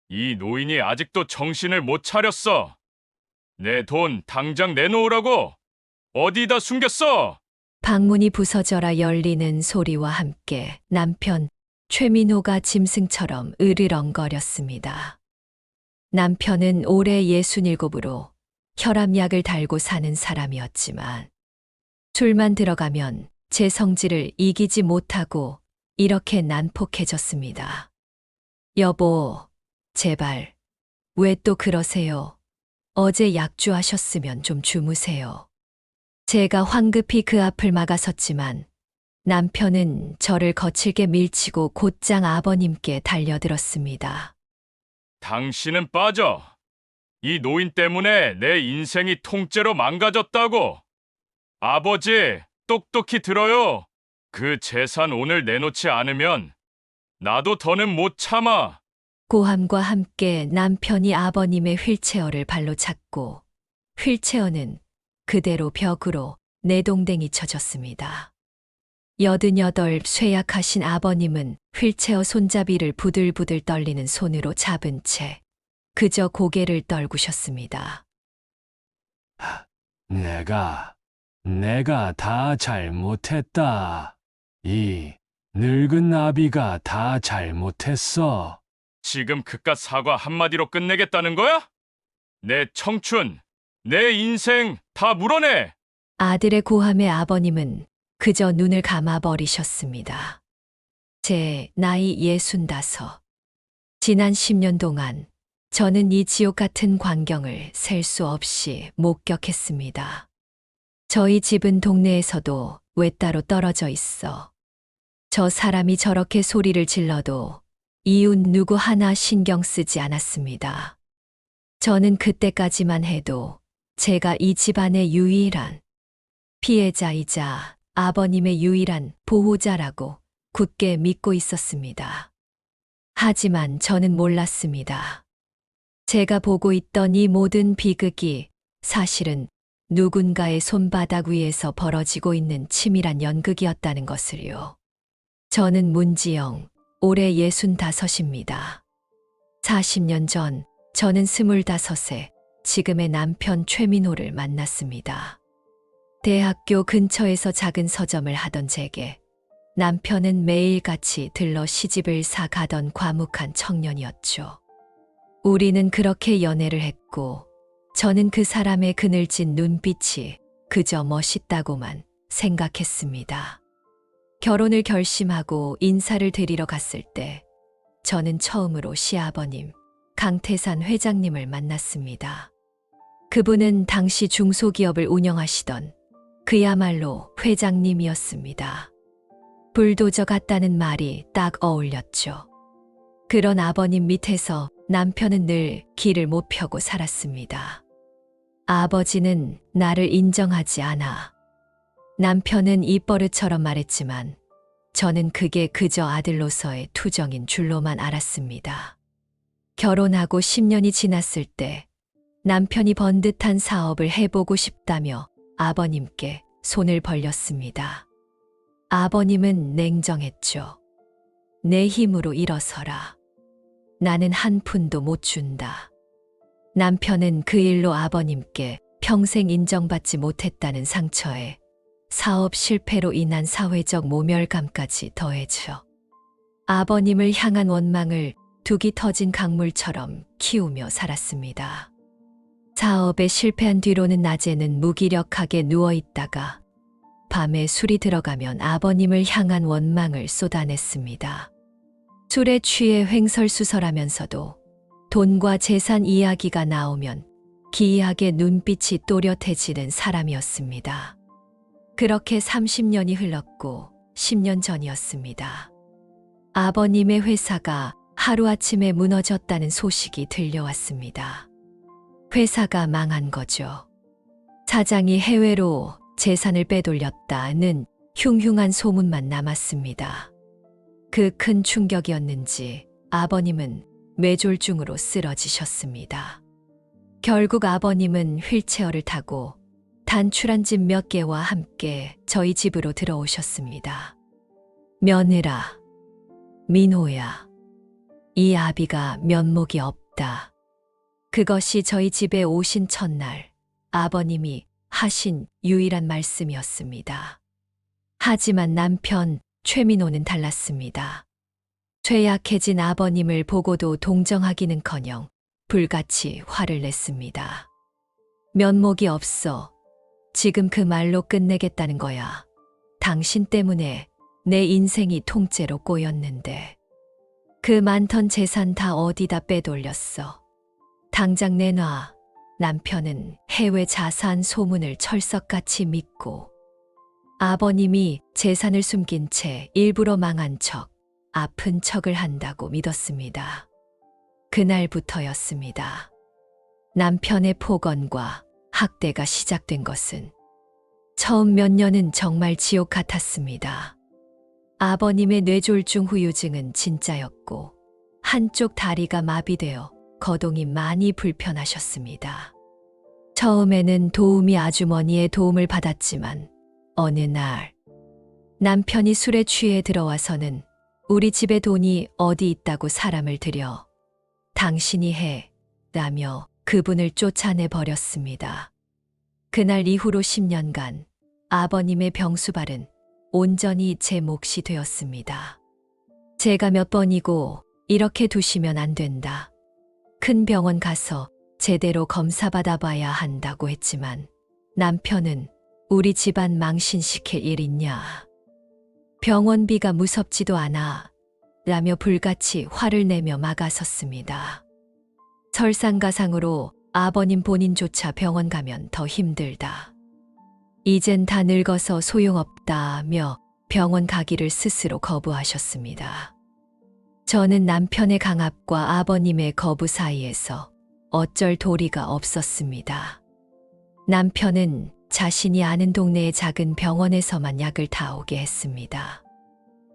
이 노인이 아직도 정신을 못 차렸어. 내 돈 당장 내놓으라고! 어디다 숨겼어? 방문이 부서져라 열리는 소리와 함께 남편 최민호가 짐승처럼 으르렁거렸습니다. 남편은 올해 67으로 혈압약을 달고 사는 사람이었지만 술만 들어가면 제 성질을 이기지 못하고 이렇게 난폭해졌습니다. 여보, 제발, 왜 또 그러세요? 어제 약주하셨으면 좀 주무세요. 제가 황급히 그 앞을 막아섰지만 남편은 저를 거칠게 밀치고 곧장 아버님께 달려들었습니다. 당신은 빠져. 이 노인 때문에 내 인생이 통째로 망가졌다고. 아버지, 똑똑히 들어요. 그 재산 오늘 내놓지 않으면 나도 더는 못 참아. 고함과 함께 남편이 아버님의 휠체어를 발로 찼고 휠체어는 그대로 벽으로 내동댕이 쳐졌습니다. 88 쇠약하신 아버님은 휠체어 손잡이를 부들부들 떨리는 손으로 잡은 채 그저 고개를 떨구셨습니다. 내가 다 잘못했다. 이 늙은 나비가 다 잘못했어. 지금 그깟 사과 한마디로 끝내겠다는 거야? 내 청춘, 내 인생 다 물어내! 아들의 고함에 아버님은 그저 눈을 감아버리셨습니다. 제 나이 65. 지난 10년 동안 저는 이 지옥 같은 광경을 셀 수 없이 목격했습니다. 저희 집은 동네에서도 외따로 떨어져 있어 저 사람이 저렇게 소리를 질러도 이웃 누구 하나 신경 쓰지 않았습니다. 저는 그때까지만 해도 제가 이 집안의 유일한 피해자이자 아버님의 유일한 보호자라고 굳게 믿고 있었습니다. 하지만 저는 몰랐습니다. 제가 보고 있던 이 모든 비극이 사실은 누군가의 손바닥 위에서 벌어지고 있는 치밀한 연극이었다는 것을요. 저는 문지영, 올해 65입니다. 40년 전 저는 25세 지금의 남편 최민호를 만났습니다. 대학교 근처에서 작은 서점을 하던 제게 남편은 매일같이 들러 시집을 사 가던 과묵한 청년이었죠. 우리는 그렇게 연애를 했고 저는 그 사람의 그늘진 눈빛이 그저 멋있다고만 생각했습니다. 결혼을 결심하고 인사를 드리러 갔을 때 저는 처음으로 시아버님 강태산 회장님을 만났습니다. 그분은 당시 중소기업을 운영하시던 그야말로 회장님이었습니다. 불도저 같다는 말이 딱 어울렸죠. 그런 아버님 밑에서 남편은 늘 길을 못 펴고 살았습니다. 아버지는 나를 인정하지 않아. 남편은 입버릇처럼 말했지만 저는 그게 그저 아들로서의 투정인 줄로만 알았습니다. 결혼하고 10년이 지났을 때 남편이 번듯한 사업을 해보고 싶다며 아버님께 손을 벌렸습니다. 아버님은 냉정했죠. 내 힘으로 일어서라. 나는 한 푼도 못 준다. 남편은 그 일로 아버님께 평생 인정받지 못했다는 상처에 사업 실패로 인한 사회적 모멸감까지 더해져 아버님을 향한 원망을 둑이 터진 강물처럼 키우며 살았습니다. 사업에 실패한 뒤로는 낮에는 무기력하게 누워있다가 밤에 술이 들어가면 아버님을 향한 원망을 쏟아냈습니다. 술에 취해 횡설수설하면서도 돈과 재산 이야기가 나오면 기이하게 눈빛이 또렷해지는 사람이었습니다. 그렇게 30년이 흘렀고 10년 전이었습니다. 아버님의 회사가 하루아침에 무너졌다는 소식이 들려왔습니다. 회사가 망한 거죠. 사장이 해외로 재산을 빼돌렸다는 흉흉한 소문만 남았습니다. 그 큰 충격이었는지 아버님은 뇌졸중으로 쓰러지셨습니다. 결국 아버님은 휠체어를 타고 단출한 집 몇 개와 함께 저희 집으로 들어오셨습니다. 며느라, 민호야, 이 아비가 면목이 없다. 그것이 저희 집에 오신 첫날 아버님이 하신 유일한 말씀이었습니다. 하지만 남편 최민호는 달랐습니다. 죄약해진 아버님을 보고도 동정하기는커녕 불같이 화를 냈습니다. 면목이 없어. 지금 그 말로 끝내겠다는 거야. 당신 때문에 내 인생이 통째로 꼬였는데. 그 많던 재산 다 어디다 빼돌렸어. 당장 내놔. 남편은 해외 자산 소문을 철석같이 믿고 아버님이 재산을 숨긴 채 일부러 망한 척, 아픈 척을 한다고 믿었습니다. 그날부터였습니다. 남편의 폭언과 학대가 시작된 것은 처음 몇 년은 정말 지옥 같았습니다. 아버님의 뇌졸중 후유증은 진짜였고 한쪽 다리가 마비되어 거동이 많이 불편하셨습니다. 처음에는 도우미 아주머니의 도움을 받았지만 어느 날 남편이 술에 취해 들어와서는 우리 집에 돈이 어디 있다고 사람을 들여 당신이 해 라며 그분을 쫓아내 버렸습니다. 그날 이후로 10년간 아버님의 병수발은 온전히 제 몫이 되었습니다. 제가 몇 번이고 이렇게 두시면 안 된다. 큰 병원 가서 제대로 검사받아 봐야 한다고 했지만 남편은 우리 집안 망신시킬 일 있냐. 병원비가 무섭지도 않아. 라며 불같이 화를 내며 막아섰습니다. 설상가상으로 아버님 본인조차 병원 가면 더 힘들다. 이젠 다 늙어서 소용없다며 병원 가기를 스스로 거부하셨습니다. 저는 남편의 강압과 아버님의 거부 사이에서 어쩔 도리가 없었습니다. 남편은 자신이 아는 동네의 작은 병원에서만 약을 타오게 했습니다.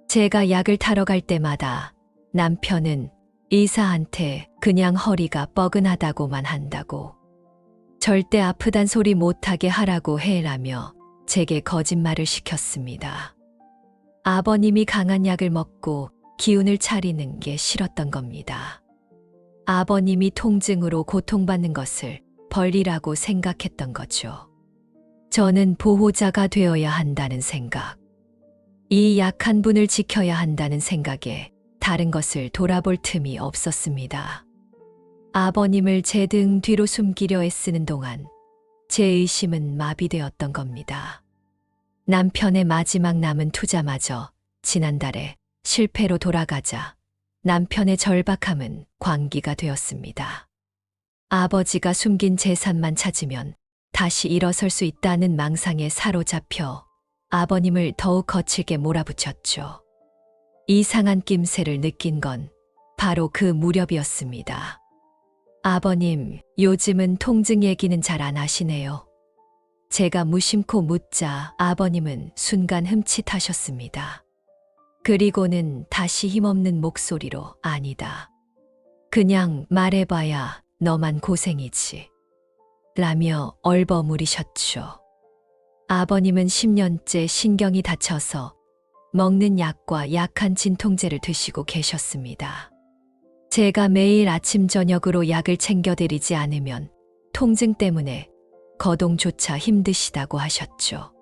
제가 약을 타러 갈 때마다 남편은 의사한테 그냥 허리가 뻐근하다고만 한다고, 절대 아프단 소리 못하게 하라고 해라며 제게 거짓말을 시켰습니다. 아버님이 강한 약을 먹고 기운을 차리는 게 싫었던 겁니다. 아버님이 통증으로 고통받는 것을 벌이라고 생각했던 거죠. 저는 보호자가 되어야 한다는 생각, 이 약한 분을 지켜야 한다는 생각에 다른 것을 돌아볼 틈이 없었습니다. 아버님을 제 등 뒤로 숨기려 애쓰는 동안 제 의심은 마비되었던 겁니다. 남편의 마지막 남은 투자마저 지난달에 실패로 돌아가자 남편의 절박함은 광기가 되었습니다. 아버지가 숨긴 재산만 찾으면 다시 일어설 수 있다는 망상에 사로잡혀 아버님을 더욱 거칠게 몰아붙였죠. 이상한 낌새를 느낀 건 바로 그 무렵이었습니다. 아버님, 요즘은 통증 얘기는 잘 안 하시네요. 제가 무심코 묻자 아버님은 순간 흠칫하셨습니다. 그리고는 다시 힘없는 목소리로 아니다. 그냥 말해봐야 너만 고생이지. 라며 얼버무리셨죠. 아버님은 10년째 신경이 다쳐서 먹는 약과 약한 진통제를 드시고 계셨습니다. 제가 매일 아침 저녁으로 약을 챙겨드리지 않으면 통증 때문에 거동조차 힘드시다고 하셨죠.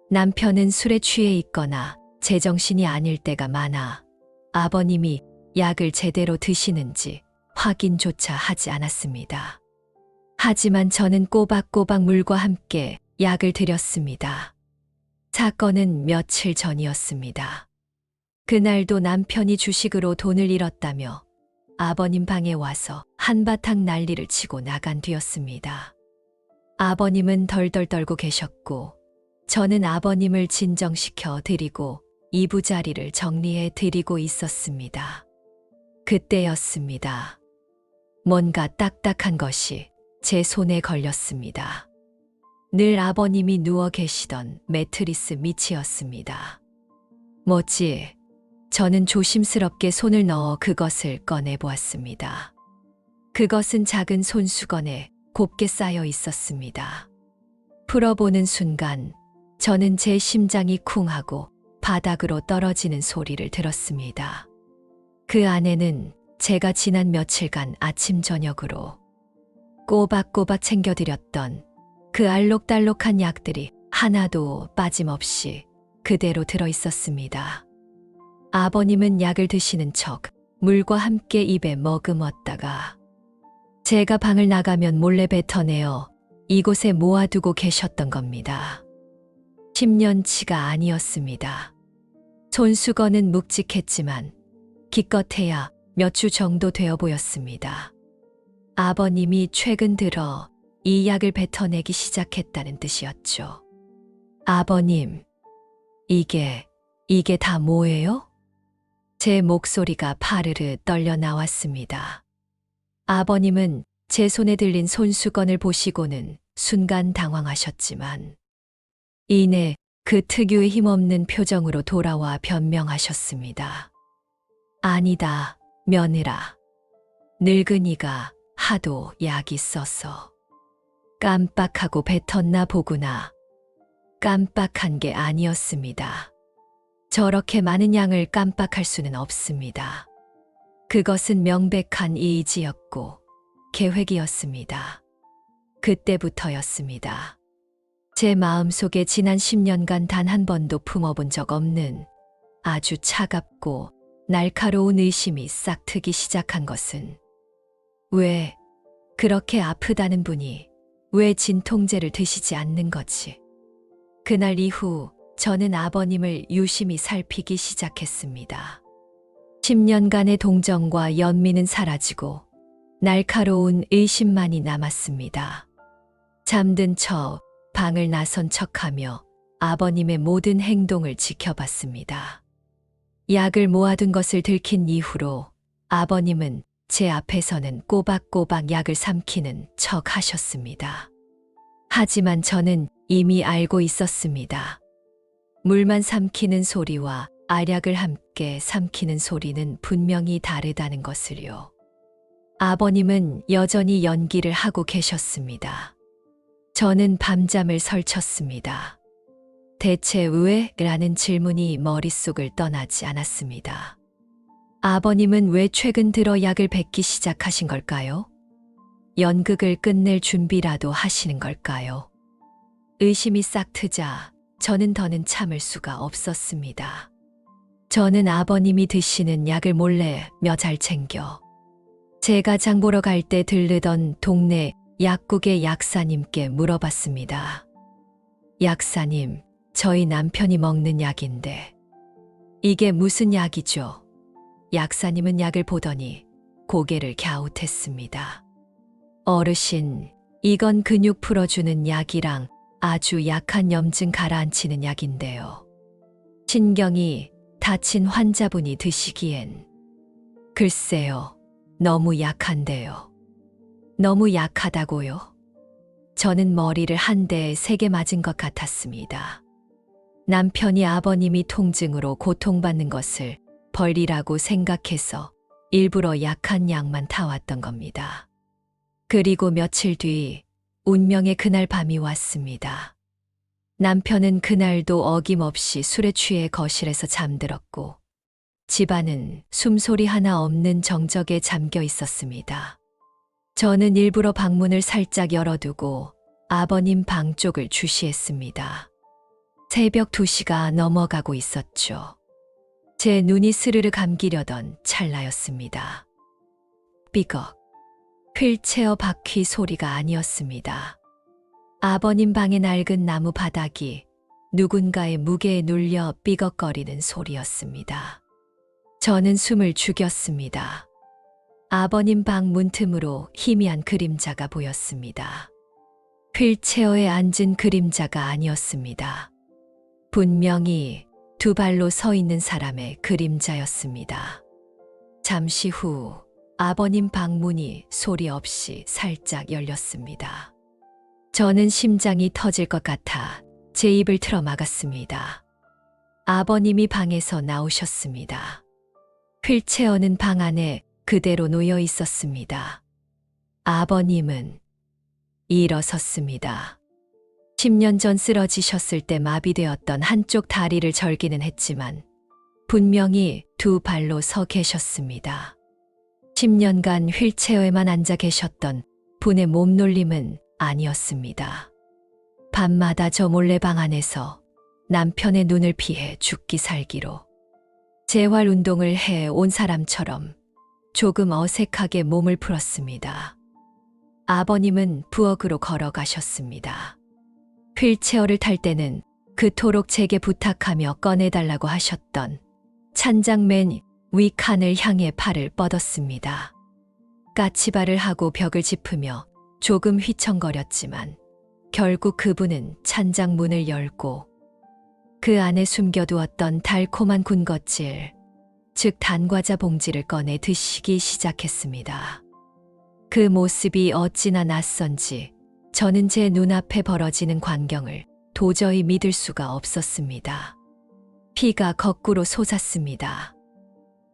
남편은 술에 취해 있거나 제정신이 아닐 때가 많아 아버님이 약을 제대로 드시는지 확인조차 하지 않았습니다. 하지만 저는 꼬박꼬박 물과 함께 약을 드렸습니다. 사건은 며칠 전이었습니다. 그날도 남편이 주식으로 돈을 잃었다며 아버님 방에 와서 한바탕 난리를 치고 나간 뒤였습니다. 아버님은 덜덜 떨고 계셨고 저는 아버님을 진정시켜 드리고 이부자리를 정리해 드리고 있었습니다. 그때였습니다. 뭔가 딱딱한 것이 제 손에 걸렸습니다. 늘 아버님이 누워 계시던 매트리스 밑이었습니다. 뭐지? 저는 조심스럽게 손을 넣어 그것을 꺼내 보았습니다. 그것은 작은 손수건에 곱게 쌓여 있었습니다. 풀어보는 순간 저는 제 심장이 쿵하고 바닥으로 떨어지는 소리를 들었습니다. 그 안에는 제가 지난 며칠간 아침 저녁으로 꼬박꼬박 챙겨드렸던 그 알록달록한 약들이 하나도 빠짐없이 그대로 들어 있었습니다. 아버님은 약을 드시는 척 물과 함께 입에 머금었다가 제가 방을 나가면 몰래 뱉어내어 이곳에 모아두고 계셨던 겁니다. 10년치가 아니었습니다. 손수건은 묵직했지만 기껏해야 몇 주 정도 되어 보였습니다. 아버님이 최근 들어 이 약을 뱉어내기 시작했다는 뜻이었죠. 아버님, 이게 다 뭐예요? 제 목소리가 파르르 떨려 나왔습니다. 아버님은 제 손에 들린 손수건을 보시고는 순간 당황하셨지만 이내 그 특유의 힘없는 표정으로 돌아와 변명하셨습니다. 아니다, 며느라. 늙은이가 하도 약이 써서 깜빡하고 뱉었나 보구나. 깜빡한 게 아니었습니다. 저렇게 많은 양을 깜빡할 수는 없습니다. 그것은 명백한 의지였고 계획이었습니다. 그때부터였습니다. 제 마음속에 지난 10년간 단 한 번도 품어본 적 없는 아주 차갑고 날카로운 의심이 싹 트기 시작한 것은 왜 그렇게 아프다는 분이 왜 진통제를 드시지 않는 거지? 그날 이후 저는 아버님을 유심히 살피기 시작했습니다. 10년간의 동정과 연민은 사라지고 날카로운 의심만이 남았습니다. 잠든 척 방을 나선 척하며 아버님의 모든 행동을 지켜봤습니다. 약을 모아둔 것을 들킨 이후로 아버님은 제 앞에서는 꼬박꼬박 약을 삼키는 척 하셨습니다. 하지만 저는 이미 알고 있었습니다. 물만 삼키는 소리와 알약을 함께 삼키는 소리는 분명히 다르다는 것을요. 아버님은 여전히 연기를 하고 계셨습니다. 저는 밤잠을 설쳤습니다. 대체 왜? 라는 질문이 머릿속을 떠나지 않았습니다. 아버님은 왜 최근 들어 약을 뱉기 시작하신 걸까요? 연극을 끝낼 준비라도 하시는 걸까요? 의심이 싹 트자 저는 더는 참을 수가 없었습니다. 저는 아버님이 드시는 약을 몰래 몇 알 챙겨 제가 장 보러 갈 때 들르던 동네 약국의 약사님께 물어봤습니다. 약사님, 저희 남편이 먹는 약인데 이게 무슨 약이죠? 약사님은 약을 보더니 고개를 갸웃했습니다. 어르신, 이건 근육 풀어주는 약이랑 아주 약한 염증 가라앉히는 약인데요. 신경이 다친 환자분이 드시기엔 글쎄요, 너무 약한데요. 너무 약하다고요? 저는 머리를 한 대에 3개 맞은 것 같았습니다. 남편이 아버님이 통증으로 고통받는 것을 벌이라고 생각해서 일부러 약한 약만 타왔던 겁니다. 그리고 며칠 뒤 운명의 그날 밤이 왔습니다. 남편은 그날도 어김없이 술에 취해 거실에서 잠들었고 집안은 숨소리 하나 없는 정적에 잠겨 있었습니다. 저는 일부러 방문을 살짝 열어두고 아버님 방 쪽을 주시했습니다. 새벽 2시가 넘어가고 있었죠. 제 눈이 스르르 감기려던 찰나였습니다. 삐걱. 휠체어 바퀴 소리가 아니었습니다. 아버님 방의 낡은 나무 바닥이 누군가의 무게에 눌려 삐걱거리는 소리였습니다. 저는 숨을 죽였습니다. 아버님 방 문틈으로 희미한 그림자가 보였습니다. 휠체어에 앉은 그림자가 아니었습니다. 분명히 2발로 서 있는 사람의 그림자였습니다. 잠시 후 아버님 방 문이 소리 없이 살짝 열렸습니다. 저는 심장이 터질 것 같아 제 입을 틀어 막았습니다. 아버님이 방에서 나오셨습니다. 휠체어는 방 안에 그대로 놓여 있었습니다. 아버님은 일어섰습니다. 10년 전 쓰러지셨을 때 마비되었던 한쪽 다리를 절기는 했지만 분명히 2발로 서 계셨습니다. 10년간 휠체어에만 앉아 계셨던 분의 몸놀림은 아니었습니다. 밤마다 저 몰래 방 안에서 남편의 눈을 피해 죽기 살기로 재활 운동을 해 온 사람처럼 조금 어색하게 몸을 풀었습니다. 아버님은 부엌으로 걸어가셨습니다. 휠체어를 탈 때는 그토록 제게 부탁하며 꺼내달라고 하셨던 찬장 맨 위 칸을 향해 팔을 뻗었습니다. 까치발을 하고 벽을 짚으며 조금 휘청거렸지만 결국 그분은 찬장 문을 열고 그 안에 숨겨두었던 달콤한 군것질, 즉 단과자 봉지를 꺼내 드시기 시작했습니다. 그 모습이 어찌나 낯선지 저는 제 눈앞에 벌어지는 광경을 도저히 믿을 수가 없었습니다. 피가 거꾸로 솟았습니다.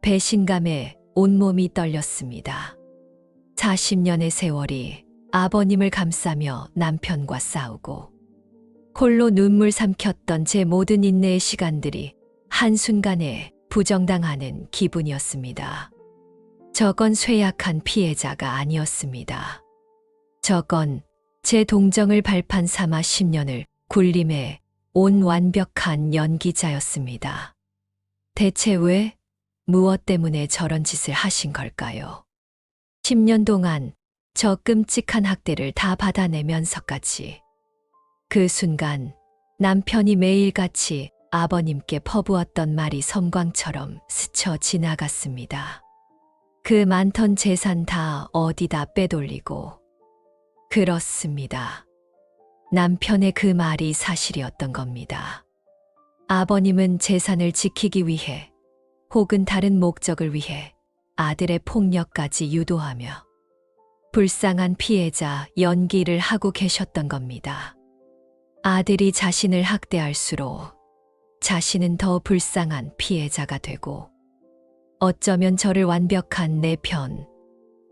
배신감에 온몸이 떨렸습니다. 40년의 세월이 아버님을 감싸며 남편과 싸우고 홀로 눈물 삼켰던 제 모든 인내의 시간들이 한순간에 부정당하는 기분이었습니다. 저건 쇠약한 피해자가 아니었습니다. 저건 제 동정을 발판 삼아 10년을 굴림해 온 완벽한 연기자였습니다. 대체 왜, 무엇 때문에 저런 짓을 하신 걸까요? 10년 동안 저 끔찍한 학대를 다 받아내면서까지 그 순간 남편이 매일같이 아버님께 퍼부었던 말이 섬광처럼 스쳐 지나갔습니다. 그 많던 재산 다 어디다 빼돌리고. 그렇습니다. 남편의 그 말이 사실이었던 겁니다. 아버님은 재산을 지키기 위해 혹은 다른 목적을 위해 아들의 폭력까지 유도하며 불쌍한 피해자 연기를 하고 계셨던 겁니다. 아들이 자신을 학대할수록 자신은 더 불쌍한 피해자가 되고 어쩌면 저를 완벽한 내 편,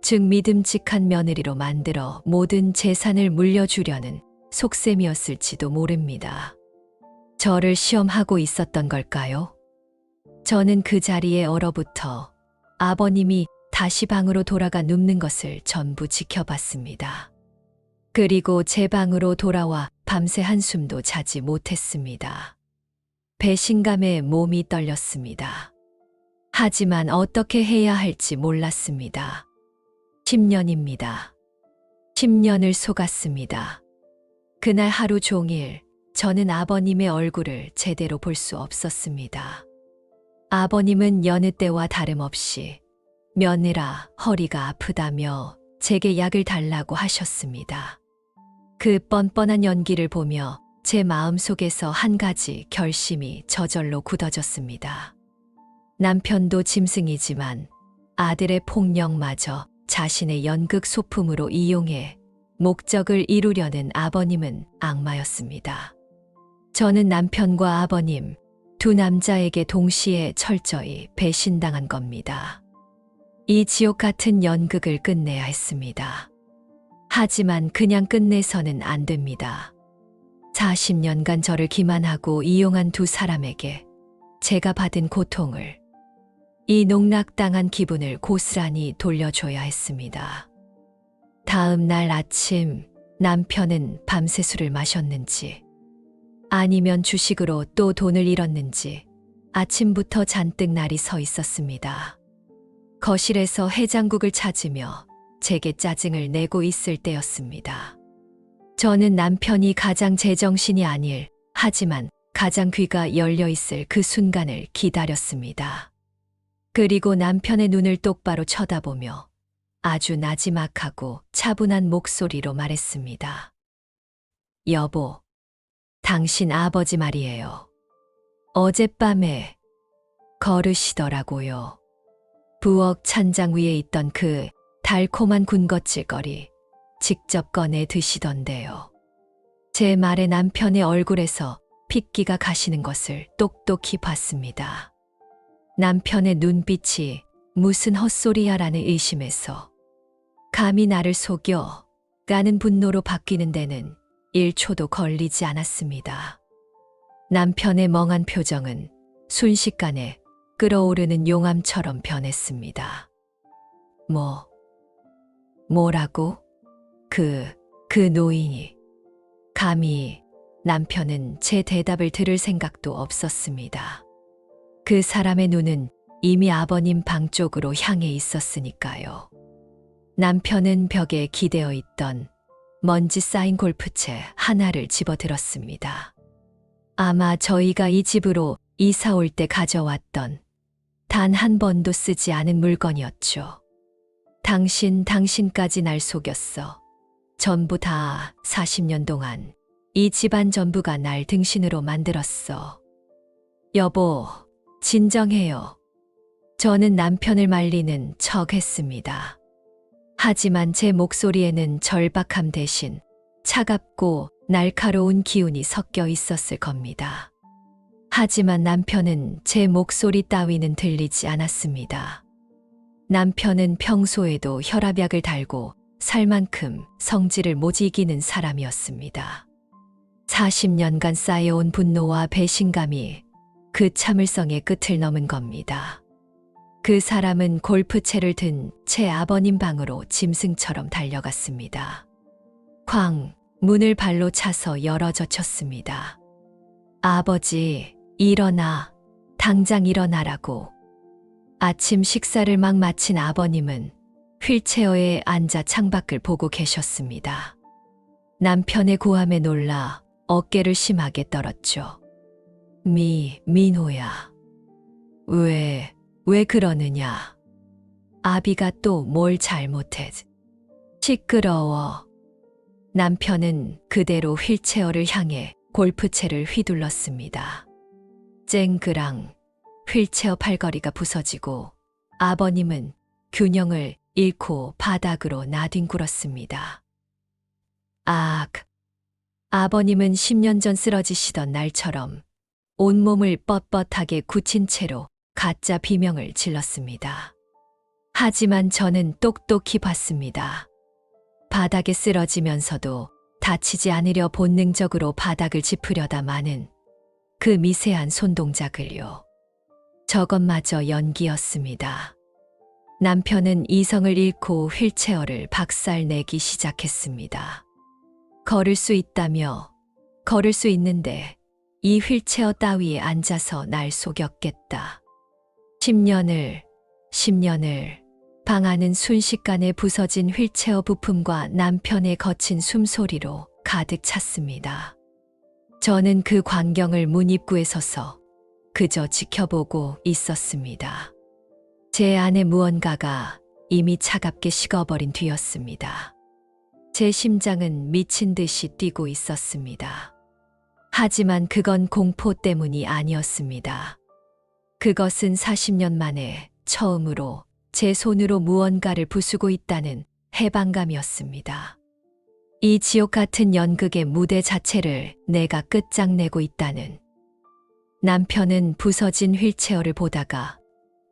즉 믿음직한 며느리로 만들어 모든 재산을 물려주려는 속셈이었을지도 모릅니다. 저를 시험하고 있었던 걸까요? 저는 그 자리에 얼어붙어 아버님이 다시 방으로 돌아가 눕는 것을 전부 지켜봤습니다. 그리고 제 방으로 돌아와 밤새 한숨도 자지 못했습니다. 배신감에 몸이 떨렸습니다. 하지만 어떻게 해야 할지 몰랐습니다. 10년입니다. 10년을 속았습니다. 그날 하루 종일 저는 아버님의 얼굴을 제대로 볼 수 없었습니다. 아버님은 여느 때와 다름없이 며느라 허리가 아프다며 제게 약을 달라고 하셨습니다. 그 뻔뻔한 연기를 보며 제 마음속에서 한 가지 결심이 저절로 굳어졌습니다. 남편도 짐승이지만 아들의 폭력마저 자신의 연극 소품으로 이용해 목적을 이루려는 아버님은 악마였습니다. 저는 남편과 아버님, 두 남자에게 동시에 철저히 배신당한 겁니다. 이 지옥 같은 연극을 끝내야 했습니다. 하지만 그냥 끝내서는 안 됩니다. 40년간 저를 기만하고 이용한 두 사람에게 제가 받은 고통을, 이 농락당한 기분을 고스란히 돌려줘야 했습니다. 다음 날 아침 남편은 밤새 술을 마셨는지 아니면 주식으로 또 돈을 잃었는지 아침부터 잔뜩 날이 서 있었습니다. 거실에서 해장국을 찾으며 제게 짜증을 내고 있을 때였습니다. 저는 남편이 가장 제정신이 아닐, 하지만 가장 귀가 열려 있을 그 순간을 기다렸습니다. 그리고 남편의 눈을 똑바로 쳐다보며 아주 나지막하고 차분한 목소리로 말했습니다. 여보, 당신 아버지 말이에요. 어젯밤에 걸으시더라고요. 부엌 찬장 위에 있던 그 달콤한 군것질거리 직접 꺼내 드시던데요. 제 말에 남편의 얼굴에서 핏기가 가시는 것을 똑똑히 봤습니다. 남편의 눈빛이 무슨 헛소리야라는 의심에서 감히 나를 속여 가는 분노로 바뀌는 데는 1초도 걸리지 않았습니다. 남편의 멍한 표정은 순식간에 끓어오르는 용암처럼 변했습니다. 뭐라고? 그 노인이. 감히 남편은 제 대답을 들을 생각도 없었습니다. 그 사람의 눈은 이미 아버님 방 쪽으로 향해 있었으니까요. 남편은 벽에 기대어 있던 먼지 쌓인 골프채 하나를 집어들었습니다. 아마 저희가 이 집으로 이사 올 때 가져왔던 단 한 번도 쓰지 않은 물건이었죠. 당신까지 날 속였어. 전부 다 40년 동안 이 집안 전부가 날 등신으로 만들었어. 여보, 진정해요. 저는 남편을 말리는 척 했습니다. 하지만 제 목소리에는 절박함 대신 차갑고 날카로운 기운이 섞여 있었을 겁니다. 하지만 남편은 제 목소리 따위는 들리지 않았습니다. 남편은 평소에도 혈압약을 달고 살 만큼 성질을 못 이기는 사람이었습니다. 40년간 쌓여온 분노와 배신감이 그 참을성의 끝을 넘은 겁니다. 그 사람은 골프채를 든 제 아버님 방으로 짐승처럼 달려갔습니다. 쾅! 문을 발로 차서 열어젖혔습니다. 아버지, 일어나. 당장 일어나라고. 아침 식사를 막 마친 아버님은 휠체어에 앉아 창밖을 보고 계셨습니다. 남편의 고함에 놀라 어깨를 심하게 떨었죠. 민호야. 왜 그러느냐? 아비가 또 뭘 잘못해? 시끄러워. 남편은 그대로 휠체어를 향해 골프채를 휘둘렀습니다. 쨍그랑 휠체어 팔걸이가 부서지고 아버님은 균형을 잃고 바닥으로 나뒹굴었습니다. 아버님은 10년 전 쓰러지시던 날처럼 온몸을 뻣뻣하게 굳힌 채로 가짜 비명을 질렀습니다. 하지만 저는 똑똑히 봤습니다. 바닥에 쓰러지면서도 다치지 않으려 본능적으로 바닥을 짚으려다 마는 그 미세한 손동작을요. 저것마저 연기였습니다. 남편은 이성을 잃고 휠체어를 박살내기 시작했습니다. 걸을 수 있다며, 걸을 수 있는데 이 휠체어 따위에 앉아서 날 속였겠다. 10년을 방 안은 순식간에 부서진 휠체어 부품과 남편의 거친 숨소리로 가득 찼습니다. 저는 그 광경을 문 입구에 서서 그저 지켜보고 있었습니다. 제 안에 무언가가 이미 차갑게 식어버린 뒤였습니다. 제 심장은 미친 듯이 뛰고 있었습니다. 하지만 그건 공포 때문이 아니었습니다. 그것은 40년 만에 처음으로 제 손으로 무언가를 부수고 있다는 해방감이었습니다. 이 지옥 같은 연극의 무대 자체를 내가 끝장내고 있다는. 남편은 부서진 휠체어를 보다가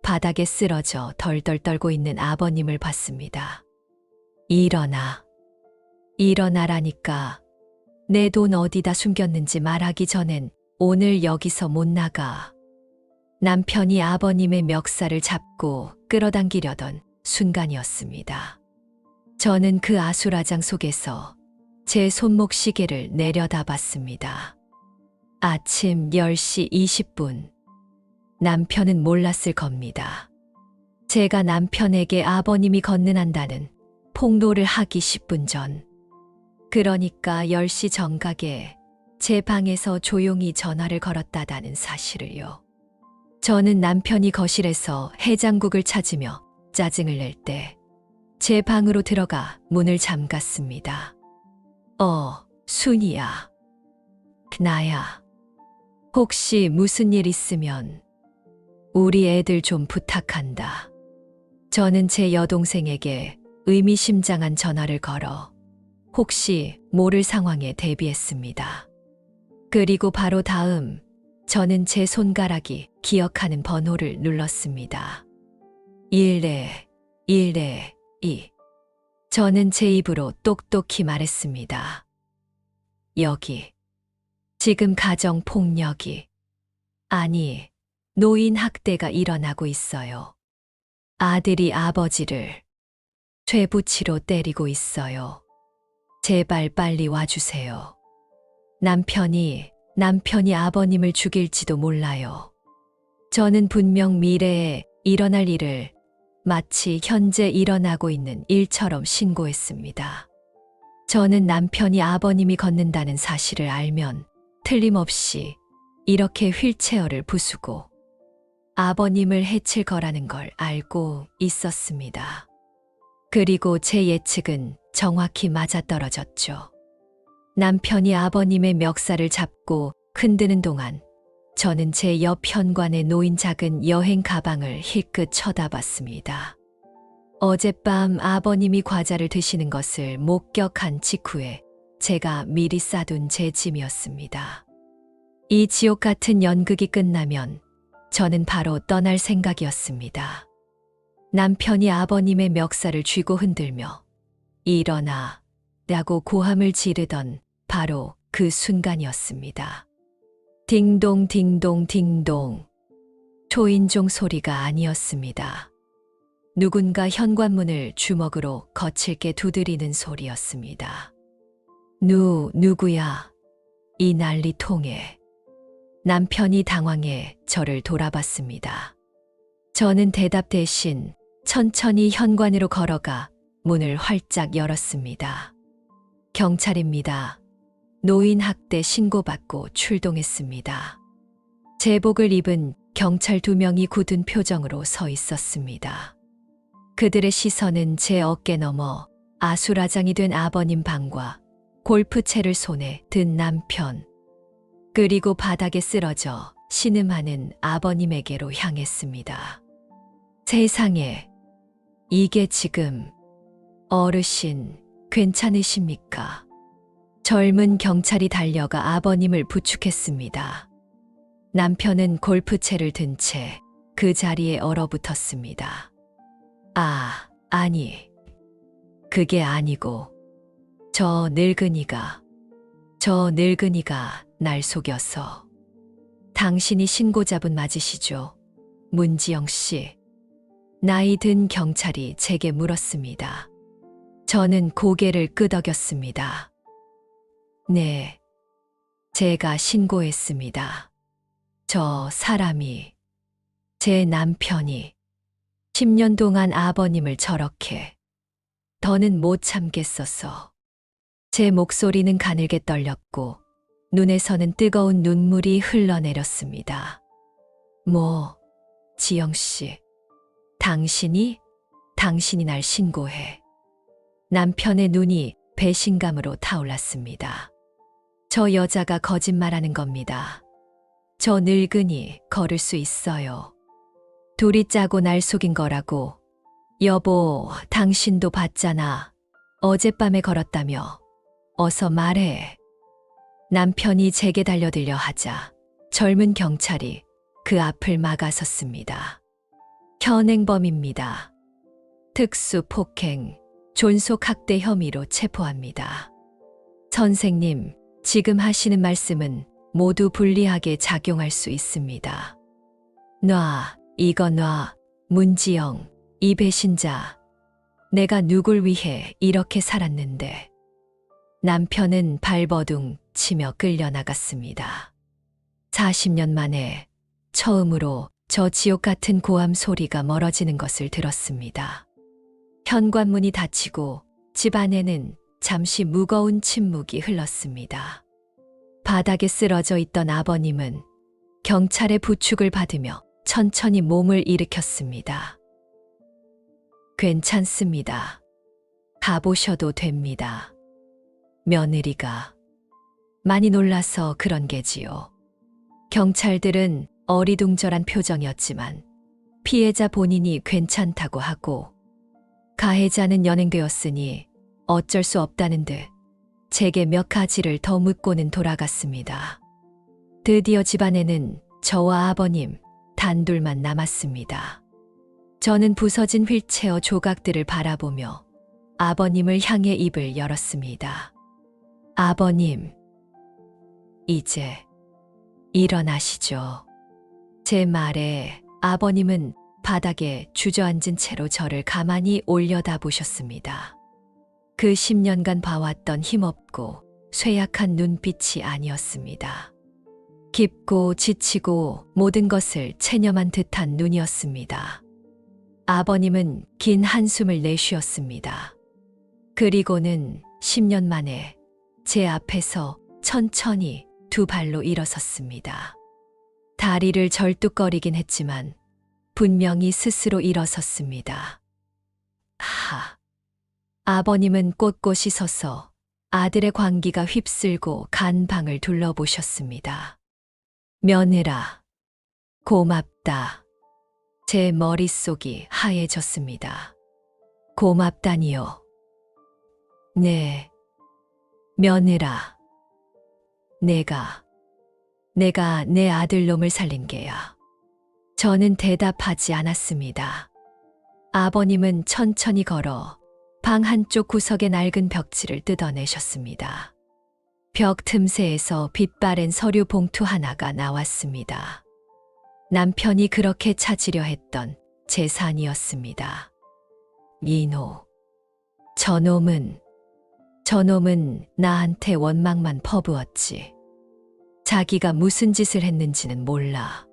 바닥에 쓰러져 덜덜 떨고 있는 아버님을 봤습니다. 일어나라니까. 내 돈 어디다 숨겼는지 말하기 전엔 오늘 여기서 못 나가. 남편이 아버님의 멱살을 잡고 끌어당기려던 순간이었습니다. 저는 그 아수라장 속에서 제 손목 시계를 내려다봤습니다. 아침 10시 20분. 남편은 몰랐을 겁니다. 제가 남편에게 아버님이 건너난다는 폭로를 하기 10분 전. 그러니까 10시 정각에 제 방에서 조용히 전화를 걸었다다는 사실을요. 저는 남편이 거실에서 해장국을 찾으며 짜증을 낼 때 제 방으로 들어가 문을 잠갔습니다. 순이야. 나야. 혹시 무슨 일 있으면 우리 애들 좀 부탁한다. 저는 제 여동생에게 의미심장한 전화를 걸어 혹시 모를 상황에 대비했습니다. 그리고 바로 다음 저는 제 손가락이 기억하는 번호를 눌렀습니다. 102. 저는 제 입으로 똑똑히 말했습니다. 여기. 지금 가정폭력이, 아니, 노인 학대가 일어나고 있어요. 아들이 아버지를 쇠붙이로 때리고 있어요. 제발 빨리 와주세요. 남편이 아버님을 죽일지도 몰라요. 저는 분명 미래에 일어날 일을 마치 현재 일어나고 있는 일처럼 신고했습니다. 저는 남편이 아버님이 걷는다는 사실을 알면 틀림없이 이렇게 휠체어를 부수고 아버님을 해칠 거라는 걸 알고 있었습니다. 그리고 제 예측은 정확히 맞아떨어졌죠. 남편이 아버님의 멱살을 잡고 흔드는 동안 저는 제 옆 현관에 놓인 작은 여행 가방을 힐끗 쳐다봤습니다. 어젯밤 아버님이 과자를 드시는 것을 목격한 직후에 제가 미리 싸둔 제 짐이었습니다. 이 지옥 같은 연극이 끝나면 저는 바로 떠날 생각이었습니다. 남편이 아버님의 멱살을 쥐고 흔들며 일어나 라고 고함을 지르던 바로 그 순간이었습니다. 딩동 딩동 딩동. 초인종 소리가 아니었습니다. 누군가 현관문을 주먹으로 거칠게 두드리는 소리였습니다. 누구야? 이 난리통에. 남편이 당황해 저를 돌아봤습니다. 저는 대답 대신 천천히 현관으로 걸어가 문을 활짝 열었습니다. 경찰입니다. 노인 학대 신고받고 출동했습니다. 제복을 입은 경찰 2명이 굳은 표정으로 서 있었습니다. 그들의 시선은 제 어깨 너머 아수라장이 된 아버님 방과 골프채를 손에 든 남편, 그리고 바닥에 쓰러져 신음하는 아버님에게로 향했습니다. 세상에, 이게 지금 어르신 괜찮으십니까? 젊은 경찰이 달려가 아버님을 부축했습니다. 남편은 골프채를 든 채 그 자리에 얼어붙었습니다. 아니, 그게 아니고 저 늙은이가 날 속여서. 당신이 신고자분 맞으시죠? 문지영 씨. 나이 든 경찰이 제게 물었습니다. 저는 고개를 끄덕였습니다. 네, 제가 신고했습니다. 저 사람이, 제 남편이 10년 동안 아버님을 저렇게. 더는 못 참겠어서. 제 목소리는 가늘게 떨렸고 눈에서는 뜨거운 눈물이 흘러내렸습니다. 지영 씨, 당신이 날 신고해. 남편의 눈이 배신감으로 타올랐습니다. 저 여자가 거짓말하는 겁니다. 저 늙은이 걸을 수 있어요. 둘이 짜고 날 속인 거라고. 여보, 당신도 봤잖아. 어젯밤에 걸었다며. 어서 말해. 남편이 제게 달려들려 하자 젊은 경찰이 그 앞을 막아섰습니다. 현행범입니다. 특수폭행, 존속학대 혐의로 체포합니다. 선생님, 지금 하시는 말씀은 모두 불리하게 작용할 수 있습니다. 이거 놔. 문지영, 이 배신자. 내가 누굴 위해 이렇게 살았는데. 남편은 발버둥 치며 끌려나갔습니다. 40년 만에 처음으로 저 지옥 같은 고함 소리가 멀어지는 것을 들었습니다. 현관문이 닫히고 집 안에는 잠시 무거운 침묵이 흘렀습니다. 바닥에 쓰러져 있던 아버님은 경찰의 부축을 받으며 천천히 몸을 일으켰습니다. 괜찮습니다. 가보셔도 됩니다. 며느리가 많이 놀라서 그런 게지요. 경찰들은 어리둥절한 표정이었지만 피해자 본인이 괜찮다고 하고 가해자는 연행되었으니 어쩔 수 없다는 듯 제게 몇 가지를 더 묻고는 돌아갔습니다. 드디어 집안에는 저와 아버님 단둘만 남았습니다. 저는 부서진 휠체어 조각들을 바라보며 아버님을 향해 입을 열었습니다. 아버님, 이제 일어나시죠. 제 말에 아버님은 바닥에 주저앉은 채로 저를 가만히 올려다보셨습니다. 그 10년간 봐왔던 힘없고 쇠약한 눈빛이 아니었습니다. 깊고 지치고 모든 것을 체념한 듯한 눈이었습니다. 아버님은 긴 한숨을 내쉬었습니다. 그리고는 10년 만에 제 앞에서 천천히 두 발로 일어섰습니다. 다리를 절뚝거리긴 했지만 분명히 스스로 일어섰습니다. 아버님은 꼿꼿이 서서 아들의 광기가 휩쓸고 간 방을 둘러보셨습니다. 며느라, 고맙다. 제 머릿속이 하얘졌습니다. 고맙다니요. 네, 며느라. 내가 내 아들놈을 살린 게야. 저는 대답하지 않았습니다. 아버님은 천천히 걸어 방 한쪽 구석의 낡은 벽지를 뜯어내셨습니다. 벽 틈새에서 빛바랜 서류 봉투 하나가 나왔습니다. 남편이 그렇게 찾으려 했던 재산이었습니다. 민호. 저놈은 나한테 원망만 퍼부었지. 자기가 무슨 짓을 했는지는 몰라.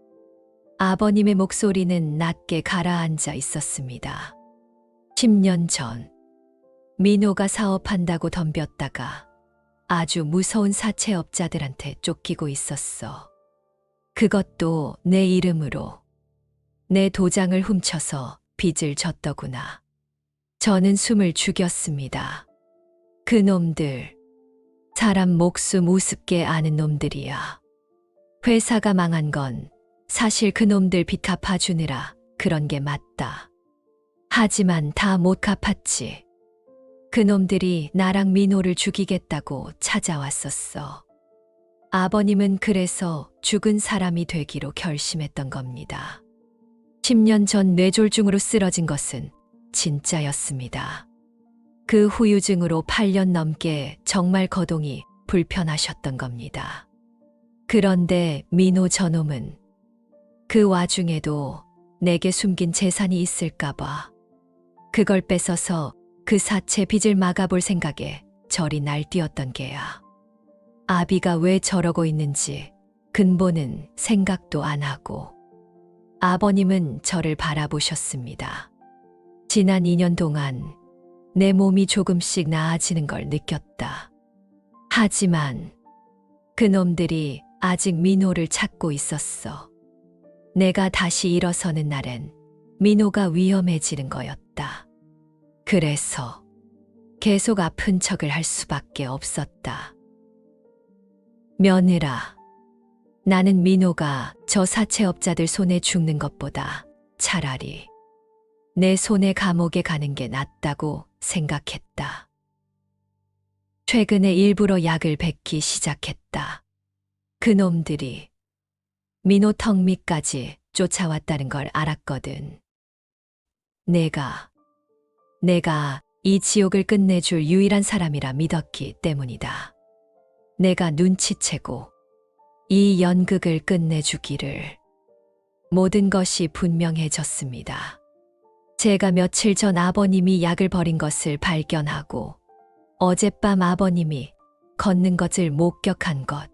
아버님의 목소리는 낮게 가라앉아 있었습니다. 10년 전, 민호가 사업한다고 덤볐다가 아주 무서운 사채업자들한테 쫓기고 있었어. 그것도 내 이름으로. 내 도장을 훔쳐서 빚을 졌더구나. 저는 숨을 죽였습니다. 그놈들, 사람 목숨 우습게 아는 놈들이야. 회사가 망한 건 사실 그놈들 빚 갚아주느라 그런 게 맞다. 하지만 다 못 갚았지. 그놈들이 나랑 민호를 죽이겠다고 찾아왔었어. 아버님은 그래서 죽은 사람이 되기로 결심했던 겁니다. 10년 전 뇌졸중으로 쓰러진 것은 진짜였습니다. 그 후유증으로 8년 넘게 정말 거동이 불편하셨던 겁니다. 그런데 민호 저놈은 그 와중에도 내게 숨긴 재산이 있을까봐 그걸 뺏어서 그 사채 빚을 막아볼 생각에 절이 날뛰었던 게야. 아비가 왜 저러고 있는지 근본은 생각도 안 하고. 아버님은 저를 바라보셨습니다. 지난 2년 동안 내 몸이 조금씩 나아지는 걸 느꼈다. 하지만 그놈들이 아직 민호를 찾고 있었어. 내가 다시 일어서는 날엔 민호가 위험해지는 거였다. 그래서 계속 아픈 척을 할 수밖에 없었다. 며느라, 나는 민호가 저 사채업자들 손에 죽는 것보다 차라리 내 손에 감옥에 가는 게 낫다고 생각했다. 최근에 일부러 약을 뱉기 시작했다. 그놈들이 민호 턱 밑까지 쫓아왔다는 걸 알았거든. 내가 이 지옥을 끝내줄 유일한 사람이라 믿었기 때문이다. 내가 눈치채고 이 연극을 끝내주기를. 모든 것이 분명해졌습니다. 제가 며칠 전 아버님이 약을 버린 것을 발견하고 어젯밤 아버님이 걷는 것을 목격한 것.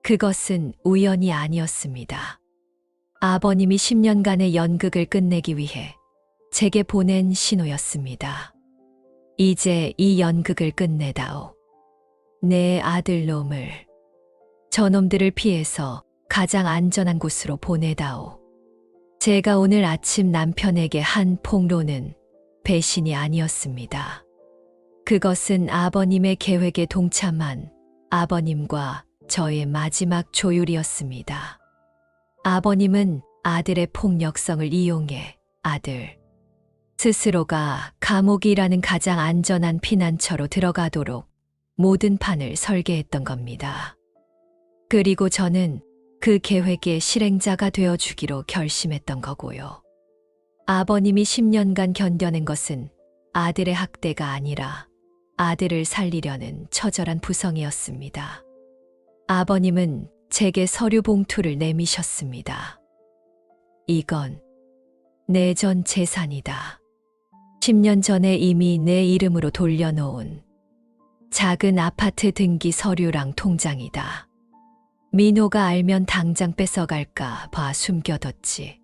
그것은 우연이 아니었습니다. 아버님이 10년간의 연극을 끝내기 위해 제게 보낸 신호였습니다. 이제 이 연극을 끝내다오. 내 아들놈을, 저놈들을 피해서 가장 안전한 곳으로 보내다오. 제가 오늘 아침 남편에게 한 폭로는 배신이 아니었습니다. 그것은 아버님의 계획에 동참한 아버님과 저의 마지막 조율이었습니다. 아버님은 아들의 폭력성을 이용해 아들 스스로가 감옥이라는 가장 안전한 피난처로 들어가도록 모든 판을 설계했던 겁니다. 그리고 저는 그 계획의 실행자가 되어주기로 결심했던 거고요. 아버님이 10년간 견뎌낸 것은 아들의 학대가 아니라 아들을 살리려는 처절한 부성이었습니다. 아버님은 제게 서류 봉투를 내미셨습니다. 이건 내 전 재산이다. 10년 전에 이미 내 이름으로 돌려놓은 작은 아파트 등기 서류랑 통장이다. 민호가 알면 당장 뺏어갈까 봐 숨겨뒀지.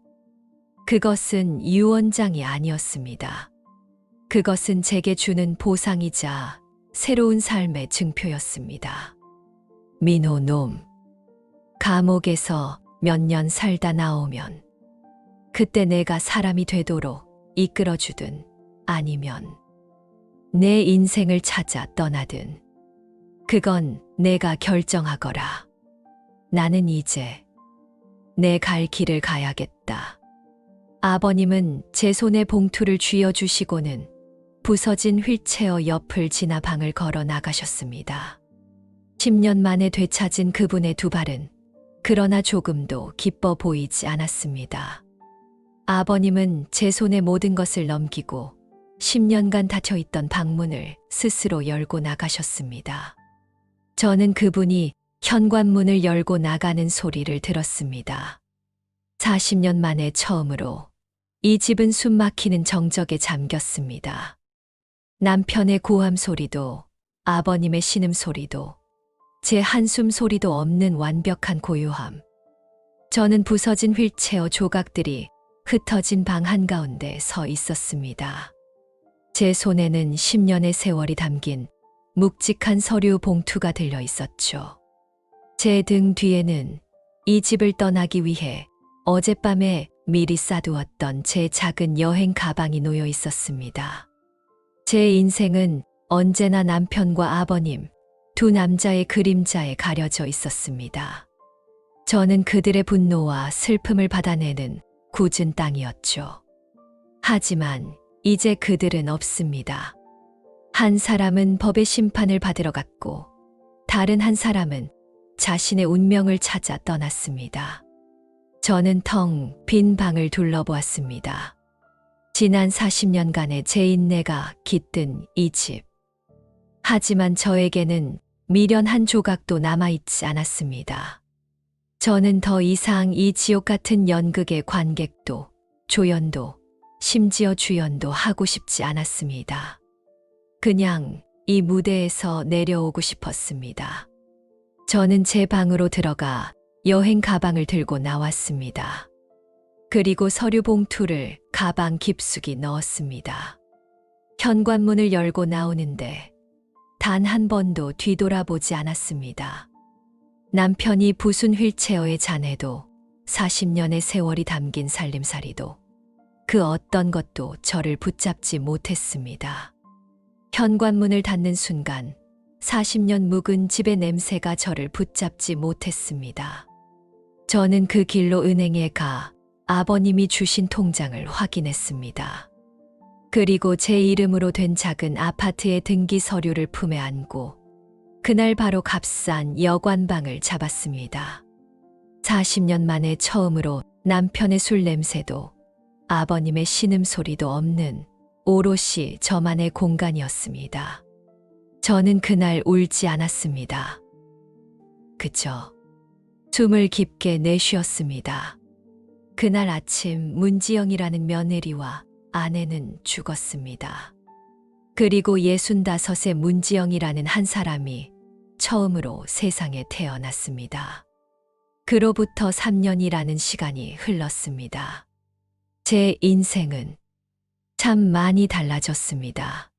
그것은 유언장이 아니었습니다. 그것은 제게 주는 보상이자 새로운 삶의 증표였습니다. 민호 놈. 감옥에서 몇 년 살다 나오면 그때 내가 사람이 되도록 이끌어주든 아니면 내 인생을 찾아 떠나든 그건 내가 결정하거라. 나는 이제 내 갈 길을 가야겠다. 아버님은 제 손에 봉투를 쥐어주시고는 부서진 휠체어 옆을 지나 방을 걸어 나가셨습니다. 10년 만에 되찾은 그분의 두 발은 그러나 조금도 기뻐 보이지 않았습니다. 아버님은 제 손에 모든 것을 넘기고 10년간 닫혀있던 방문을 스스로 열고 나가셨습니다. 저는 그분이 현관문을 열고 나가는 소리를 들었습니다. 40년 만에 처음으로 이 집은 숨막히는 정적에 잠겼습니다. 남편의 고함 소리도 아버님의 신음 소리도 제 한숨 소리도 없는 완벽한 고요함. 저는 부서진 휠체어 조각들이 흩어진 방 한가운데 서 있었습니다. 제 손에는 10년의 세월이 담긴 묵직한 서류 봉투가 들려 있었죠. 제 등 뒤에는 이 집을 떠나기 위해 어젯밤에 미리 싸두었던 제 작은 여행 가방이 놓여 있었습니다. 제 인생은 언제나 남편과 아버님, 두 남자의 그림자에 가려져 있었습니다. 저는 그들의 분노와 슬픔을 받아내는 굳은 땅이었죠. 하지만 이제 그들은 없습니다. 한 사람은 법의 심판을 받으러 갔고 다른 한 사람은 자신의 운명을 찾아 떠났습니다. 저는 텅 빈 방을 둘러보았습니다. 지난 40년간의 제 인내가 깃든 이 집. 하지만 저에게는 미련 한 조각도 남아있지 않았습니다. 저는 더 이상 이 지옥 같은 연극의 관객도, 조연도, 심지어 주연도 하고 싶지 않았습니다. 그냥 이 무대에서 내려오고 싶었습니다. 저는 제 방으로 들어가 여행 가방을 들고 나왔습니다. 그리고 서류 봉투를 가방 깊숙이 넣었습니다. 현관문을 열고 나오는데 단 한 번도 뒤돌아보지 않았습니다. 남편이 부순 휠체어의 잔해도 40년의 세월이 담긴 살림살이도 그 어떤 것도 저를 붙잡지 못했습니다. 현관문을 닫는 순간 40년 묵은 집의 냄새가 저를 붙잡지 못했습니다. 저는 그 길로 은행에 가 아버님이 주신 통장을 확인했습니다. 그리고 제 이름으로 된 작은 아파트의 등기 서류를 품에 안고 그날 바로 값싼 여관방을 잡았습니다. 40년 만에 처음으로 남편의 술 냄새도 아버님의 신음소리도 없는 오롯이 저만의 공간이었습니다. 저는 그날 울지 않았습니다. 그저 숨을 깊게 내쉬었습니다. 그날 아침 문지영이라는 며느리와 아내는 죽었습니다. 그리고 65의 문지영이라는 한 사람이 처음으로 세상에 태어났습니다. 그로부터 3년이라는 시간이 흘렀습니다. 제 인생은 참 많이 달라졌습니다.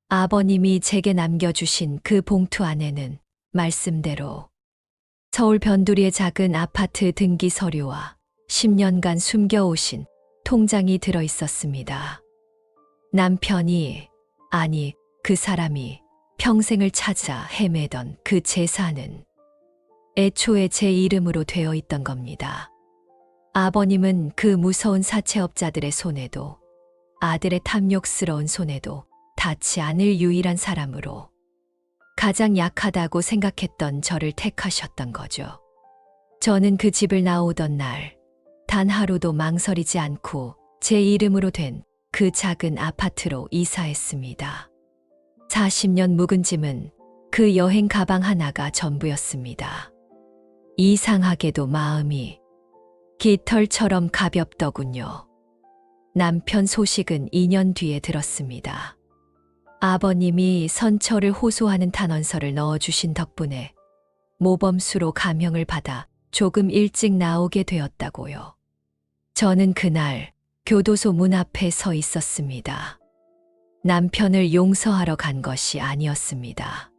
아버님이 제게 남겨주신 그 봉투 안에는 말씀대로 서울 변두리의 작은 아파트 등기 서류와 10년간 숨겨오신 통장이 들어 있었습니다. 남편이, 아니 그 사람이 평생을 찾아 헤매던 그 재산은 애초에 제 이름으로 되어 있던 겁니다. 아버님은 그 무서운 사채업자들의 손에도 아들의 탐욕스러운 손에도 닿지 않을 유일한 사람으로 가장 약하다고 생각했던 저를 택하셨던 거죠. 저는 그 집을 나오던 날 단 하루도 망설이지 않고 제 이름으로 된 그 작은 아파트로 이사했습니다. 40년 묵은 짐은 그 여행 가방 하나가 전부였습니다. 이상하게도 마음이 깃털처럼 가볍더군요. 남편 소식은 2년 뒤에 들었습니다. 아버님이 선처를 호소하는 탄원서를 넣어주신 덕분에 모범수로 감형을 받아 조금 일찍 나오게 되었다고요. 저는 그날 교도소 문 앞에 서 있었습니다. 남편을 용서하러 간 것이 아니었습니다.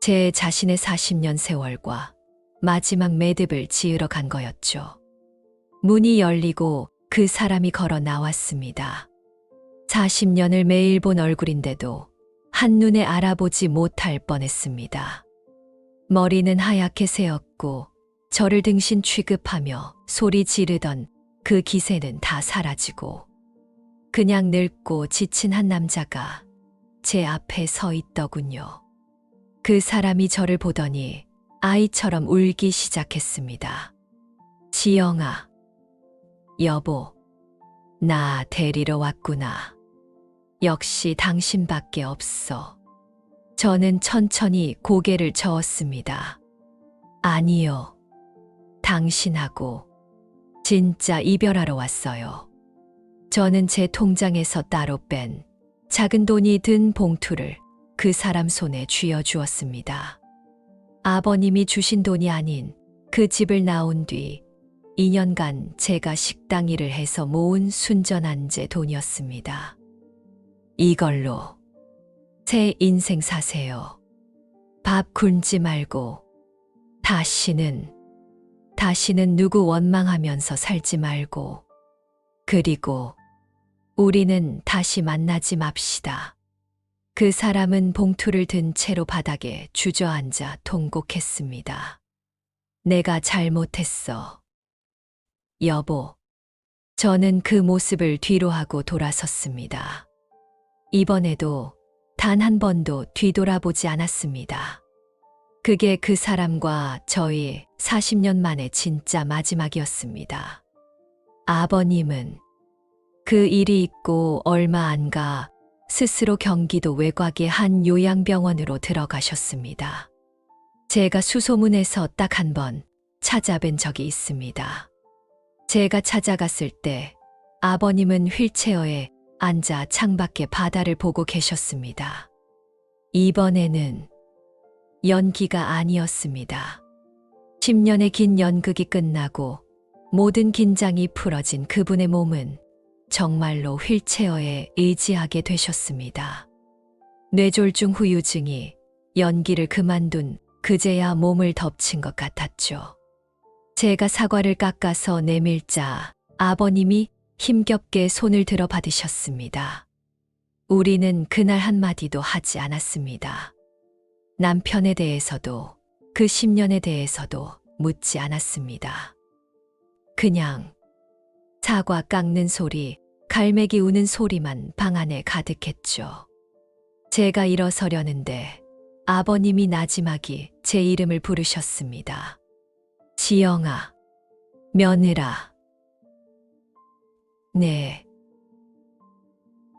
제 자신의 40년 세월과 마지막 매듭을 지으러 간 거였죠. 문이 열리고 그 사람이 걸어 나왔습니다. 40년을 매일 본 얼굴인데도 한눈에 알아보지 못할 뻔했습니다. 머리는 하얗게 새었고 저를 등신 취급하며 소리 지르던 그 기세는 다 사라지고 그냥 늙고 지친 한 남자가 제 앞에 서 있더군요. 그 사람이 저를 보더니 아이처럼 울기 시작했습니다. 지영아, 여보, 나 데리러 왔구나. 역시 당신밖에 없어. 저는 천천히 고개를 저었습니다. 아니요, 당신하고 진짜 이별하러 왔어요. 저는 제 통장에서 따로 뺀 작은 돈이 든 봉투를 그 사람 손에 쥐어주었습니다. 아버님이 주신 돈이 아닌 그 집을 나온 뒤 2년간 제가 식당 일을 해서 모은 순전한제 돈이었습니다. 이걸로 새 인생 사세요. 밥 굶지 말고 다시는 누구 원망하면서 살지 말고 그리고 우리는 다시 만나지 맙시다. 그 사람은 봉투를 든 채로 바닥에 주저앉아 통곡했습니다. 내가 잘못했어. 여보, 저는 그 모습을 뒤로하고 돌아섰습니다. 이번에도 단 한 번도 뒤돌아보지 않았습니다. 그게 그 사람과 저희 40년 만에 진짜 마지막이었습니다. 아버님은 그 일이 있고 얼마 안 가 스스로 경기도 외곽의 한 요양병원으로 들어가셨습니다. 제가 수소문해서 딱 한 번 찾아뵌 적이 있습니다. 제가 찾아갔을 때 아버님은 휠체어에 앉아 창밖의 바다를 보고 계셨습니다. 이번에는 연기가 아니었습니다. 10년의 긴 연극이 끝나고 모든 긴장이 풀어진 그분의 몸은 정말로 휠체어에 의지하게 되셨습니다. 뇌졸중 후유증이 연기를 그만둔 그제야 몸을 덮친 것 같았죠. 제가 사과를 깎아서 내밀자 아버님이 힘겹게 손을 들어 받으셨습니다. 우리는 그날 한마디도 하지 않았습니다. 남편에 대해서도 그 10년에 대해서도 묻지 않았습니다. 그냥 사과 깎는 소리, 갈매기 우는 소리만 방 안에 가득했죠. 제가 일어서려는데 아버님이 나지막이 제 이름을 부르셨습니다. 지영아, 며느라.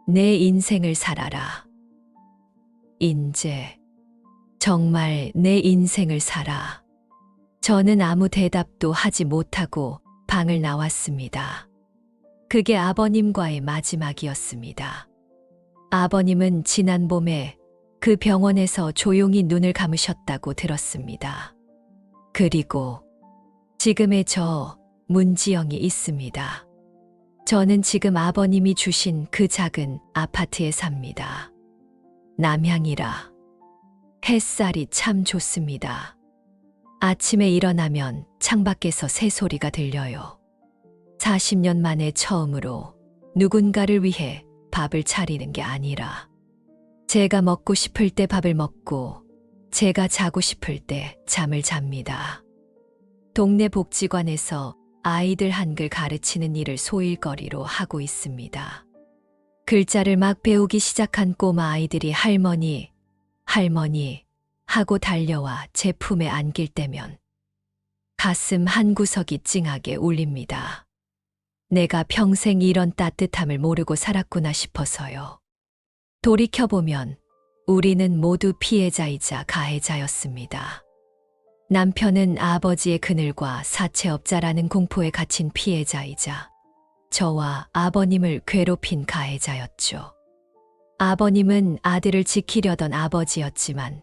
내 인생을 살아라. 인제 정말 내 인생을 살아. 저는 아무 대답도 하지 못하고 방을 나왔습니다. 그게 아버님과의 마지막이었습니다. 아버님은 지난 봄에 그 병원에서 조용히 눈을 감으셨다고 들었습니다. 그리고 지금의 저 문지영이 있습니다. 저는 지금 아버님이 주신 그 작은 아파트에 삽니다. 남향이라 햇살이 참 좋습니다. 아침에 일어나면 창밖에서 새소리가 들려요. 40년 만에 처음으로 누군가를 위해 밥을 차리는 게 아니라 제가 먹고 싶을 때 밥을 먹고 제가 자고 싶을 때 잠을 잡니다. 동네 복지관에서 아이들 한글 가르치는 일을 소일거리로 하고 있습니다. 글자를 막 배우기 시작한 꼬마 아이들이 할머니, 할머니 하고 달려와 제 품에 안길 때면 가슴 한구석이 찡하게 울립니다. 내가 평생 이런 따뜻함을 모르고 살았구나 싶어서요. 돌이켜보면 우리는 모두 피해자이자 가해자였습니다. 남편은 아버지의 그늘과 사채업자라는 공포에 갇힌 피해자이자 저와 아버님을 괴롭힌 가해자였죠. 아버님은 아들을 지키려던 아버지였지만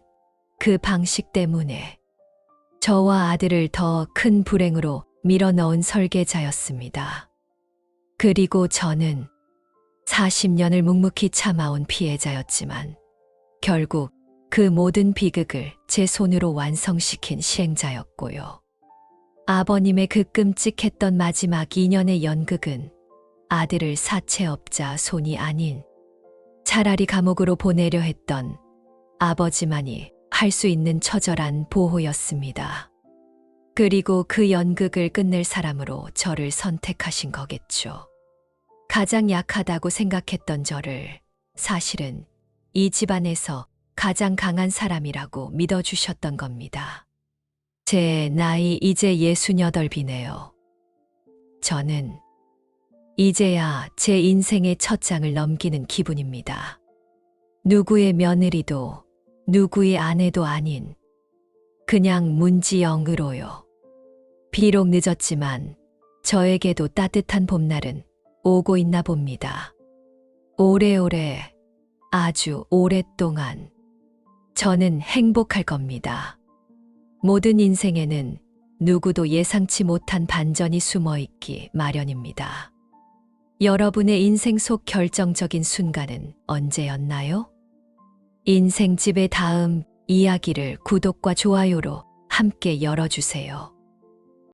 그 방식 때문에 저와 아들을 더 큰 불행으로 밀어넣은 설계자였습니다. 그리고 저는 40년을 묵묵히 참아온 피해자였지만 결국 그 모든 비극을 제 손으로 완성시킨 시행자였고요. 아버님의 그 끔찍했던 마지막 2년의 연극은 아들을 사채업자 손이 아닌 차라리 감옥으로 보내려 했던 아버지만이 할 수 있는 처절한 보호였습니다. 그리고 그 연극을 끝낼 사람으로 저를 선택하신 거겠죠. 가장 약하다고 생각했던 저를 사실은 이 집안에서 가장 강한 사람이라고 믿어주셨던 겁니다. 제 나이 이제 68이네요. 저는 이제야 제 인생의 첫 장을 넘기는 기분입니다. 누구의 며느리도 누구의 아내도 아닌 그냥 문지영으로요. 비록 늦었지만 저에게도 따뜻한 봄날은 오고 있나 봅니다. 오래오래, 아주 오랫동안 저는 행복할 겁니다. 모든 인생에는 누구도 예상치 못한 반전이 숨어 있기 마련입니다. 여러분의 인생 속 결정적인 순간은 언제였나요? 인생집의 다음 이야기를 구독과 좋아요로 함께 열어주세요.